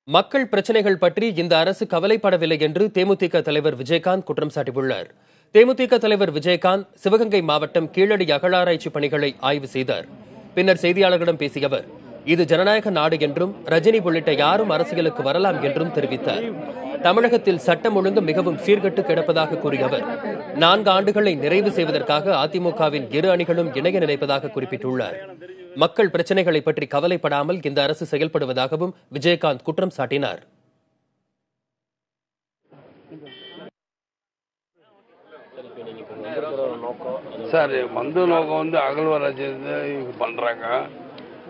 மக்கள் பிரச்சனைகள் பற்றி இந்த அரசு கவலைப்படவில்லை என்று தேமுதிக தலைவர் விஜயகாந்த் குற்றம் சாட்டியுள்ளார். தேமுதிக தலைவர் விஜயகாந்த் சிவகங்கை மாவட்டம் கீழடி அகழாராய்ச்சி பணிகளை ஆய்வு செய்தார். பின்னர் செய்தியாளர்களிடம் பேசிய அவர், இது ஜனநாயக நாடு என்றும் ரஜினி உள்ளிட்ட யாரும் அரசியலுக்கு வரலாம் என்றும் தெரிவித்தார். தமிழகத்தில் சட்டம் ஒழுங்கு மிகவும் சீர்கெட்டு கிடப்பதாக கூறிய அவர், 4 ஆண்டுகளை நிறைவு செய்வதற்காக அதிமுகவின் இரு அணிகளும் இணைய நினைப்பதாக குறிப்பிட்டுள்ளார். மக்கள் பிரச்சனைகளை பற்றி கவலைப்படாமல் இந்த அரசு செயல்படுவதாகவும் விஜயகாந்த் குற்றம் சாட்டினார். சார், நோக்கம் அகழ்வாராய்ச்சி பண்றாங்க.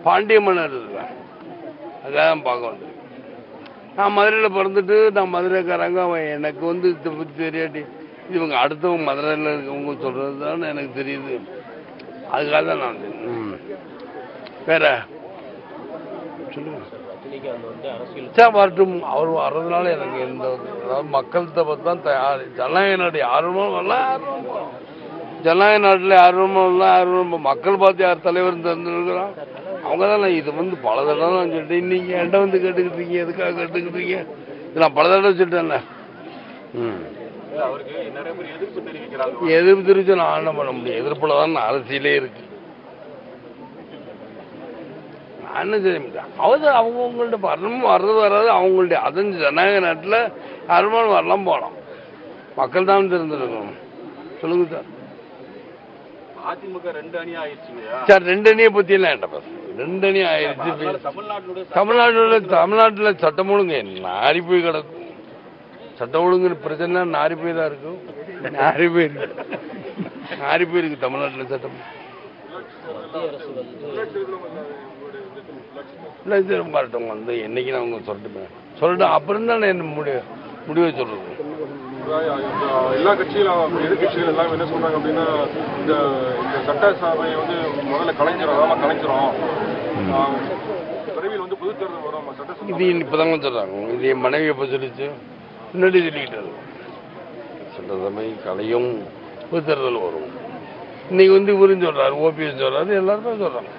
பாண்டிய மன்னர் அதான் பார்க்க வந்து நான் மதுரையில் பிறந்துட்டு நான் மதுரைக்காரங்க. அவன் எனக்கு தெரியாட்டி இவங்க அடுத்தவங்க மதுரையில் இருக்கவங்க சொல்றது தான் எனக்கு தெரியுது. அதுக்காக தான் நான் வேற சொல்லுங்க சார். வரட்டும், அவர் வர்றதுனால எனக்கு எந்த மக்கள்கிட்ட பற்றி தான் ஜனநாயக நாடு யாரும் வரலாம். ஜனநாயக நாட்டில் யாரும் மக்கள் பார்த்து யார் தலைவர் தந்துருக்கிறான் அவங்க தான். இது பல தடவை நான் சொல்லிட்டேன். இன்னைக்கு என்கிட்ட கேட்டுக்கிட்டு இருக்கீங்க, எதுக்காக கேட்டுக்கிட்டு இருக்கீங்க? நான் பல தடவை சொல்லிட்டேன்ல. எதிர்ப்பு தெரிவிச்சு நான் என்ன பண்ண முடியும்? எதிர்ப்புல தான் அரசியலே இருக்கு. நான் என்ன செய்ய முடியும்? அவங்கள்ட்ட வரணும், வர்றது வராது அவங்கள்ட்ட. அதன் ஜனநாயக நாட்டில் யாருமாலும் வரலாம் போகலாம். மக்கள் தான் தெரிஞ்சிருக்கணும். சொல்லுங்க சார். அதிமுக 2 அணி ஆயிடுச்சுங்க சார். 2 அணியை பத்தி எல்லாம் என்ன பேச? 2 அணி ஆயிடுச்சு. தமிழ்நாட்டுல சட்டம் ஒழுங்கு நாரி போய் கிடக்கும். சட்டம் ஒழுங்கு பிரச்சனை நாரி போய் தான் இருக்கும். நாரி போயிருக்கு தமிழ்நாட்டுல சட்டம். வரட்டும் என்னைக்கு நான் அவங்க சொல்லட்டும். அப்புறம் தான் என்ன முடிவை சொல்றது. எல்லா கட்சிகளும் எதிர்கட்சிகள் எல்லாம் என்ன சொல்றாங்க அப்படின்னா, இந்த சட்டசபையை முதல்ல கலைஞ்சிரும், விரைவில் பொது தேர்தல் வரும். இது இப்பதாங்க சொல்றாங்க. இது என் மனைவி எப்ப சொல்லிச்சு, முன்னாடி சொல்லிக்கிட்டாரு. சட்டசபை கலையும், பொது தேர்தல் வரும். இன்னைக்கு இவரும் சொல்றாரு, ஓபிஎஸ் சொல்றாரு, எல்லாருமே சொல்றாங்க.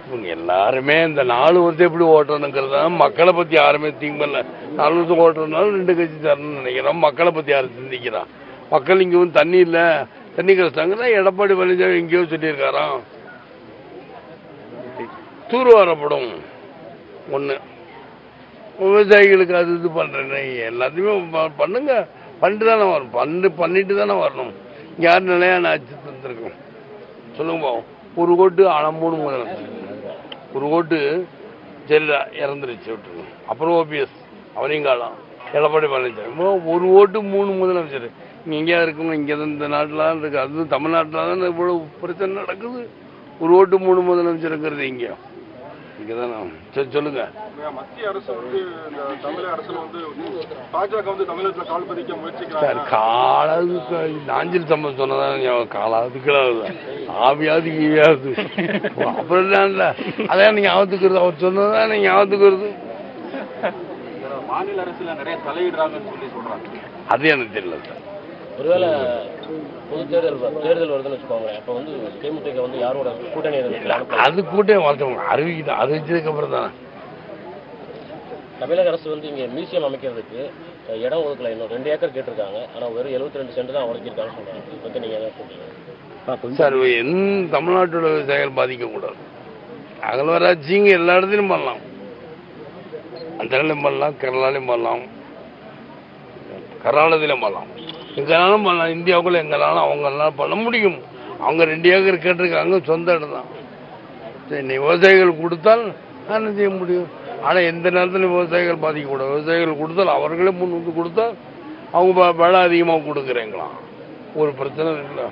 இவங்க எல்லாருமே இந்த 4 வருஷம் எப்படி ஓட்டணுங்கிறத மக்களை பத்தி யாருமே திங்க் பண்ணல. 4 வருஷம் ஓட்டணும்னாலும் 2 கட்சி தரணும்னு நினைக்கிறோம். மக்களை பத்தி யாரும் சிந்திக்கிறான்? மக்கள் இங்க தண்ணி இல்ல, தண்ணி கஷ்டங்கன்னா எடப்பாடி பழனிசாமி எங்கேயோ சொல்லியிருக்காராம், தூர் வரப்படும். ஒண்ணு விவசாயிகளுக்கு அது இது பண்றேன். எல்லாத்தையுமே பண்ணுங்க. பண்ணிட்டு தானே வரும். பண்ணிட்டு தானே வரணும். யார் நிலையான ஆட்சி தந்திருக்கும் சொல்லுங்க. ஒரு கோட்டு 3 முதலமைச்சர், ஒரு கோட்டு ஜெயலலிதா இறந்துருச்சு விட்டுருங்க. அப்புறம் ஓபிஎஸ் அவரையும் காலம், எடப்பாடி பழனிசாமி. ஒரு ஓட்டு 3 முதலமைச்சர். இங்க எங்கேயா இருக்குங்க? இங்க இந்த நாட்டில் இருக்கு. அது தமிழ்நாட்டில் தான் இவ்வளவு பிரச்சனை நடக்குது. ஒரு ஓட்டு 3 முதலமைச்சருங்கிறது இங்கதானே. சரி சொல்லுங்க. மத்திய அரசு தமிழக அரசு பாஜக தமிழகத்தில் கால் பதிக்க முயற்சிக்கிறாங்க. சார், காலாவது நாஞ்சில் சம்பவம் சொன்னதான் காலாவது கிளாவது ஆவியாவது ஈவியாவது அப்புறம் இல்ல. அதான் நீங்க ஆபத்துக்கிறது. அவர் சொன்னதான் நீங்க ஆபத்துக்கிறது. மாநில அரசுல நிறைய தலையிடுறாங்கன்னு சொல்லி சொல்றாங்க. அது எனக்கு தெரியல சார். ஒருவேளை பொது தேர்தல் வருதுன்னு வச்சுக்கோங்க. அப்ப தேமுதிக யாரோட கூட்டணி அது கூட்டணி வரட்டும், அறிவிச்சதுக்கு அப்புறம் தானே. தமிழக அரசு இங்க மியூசியம் அமைக்கிறதுக்கு இடம் ஒதுக்கல. இன்னும் 2 ஏக்கர் கேட்டிருக்காங்க. ஆனா வெறும் 72 சென்ட் தான் ஒதுக்கிருக்காங்கன்னு சொல்றாங்க. இதை பத்தி நீங்க என்ன சொல்றீங்க சார்? தமிழ்நாட்டோட விவசாயிகள் பாதிக்க கூடாது. அகழ்வாராய்ச்சிங்க எல்லா இடத்துலையும் பண்ணலாம். அந்தலையும் பண்ணலாம், கேரளாலையும் பண்ணலாம், கர்நாடகத்திலும் பண்ணலாம், எங்கனாலும் பண்ணலாம். இந்தியாவுக்குள்ள எங்கனாலும் அவங்களால பண்ண முடியும். அவங்க 2 ஏக்கர் கேட்டிருக்காங்க, சொந்த இடம் தான். சரி, விவசாயிகள் கொடுத்தால் என்ன செய்ய முடியும்? ஆனா எந்த நேரத்திலும் விவசாயிகள் பாதிக்கக்கூடாது. விவசாயிகள் கொடுத்தால் அவர்களே முன் கொடுத்தால் அவங்க விலை அதிகமாக கொடுக்குறீங்களாம். ஒரு பிரச்சனை இருக்குல்ல.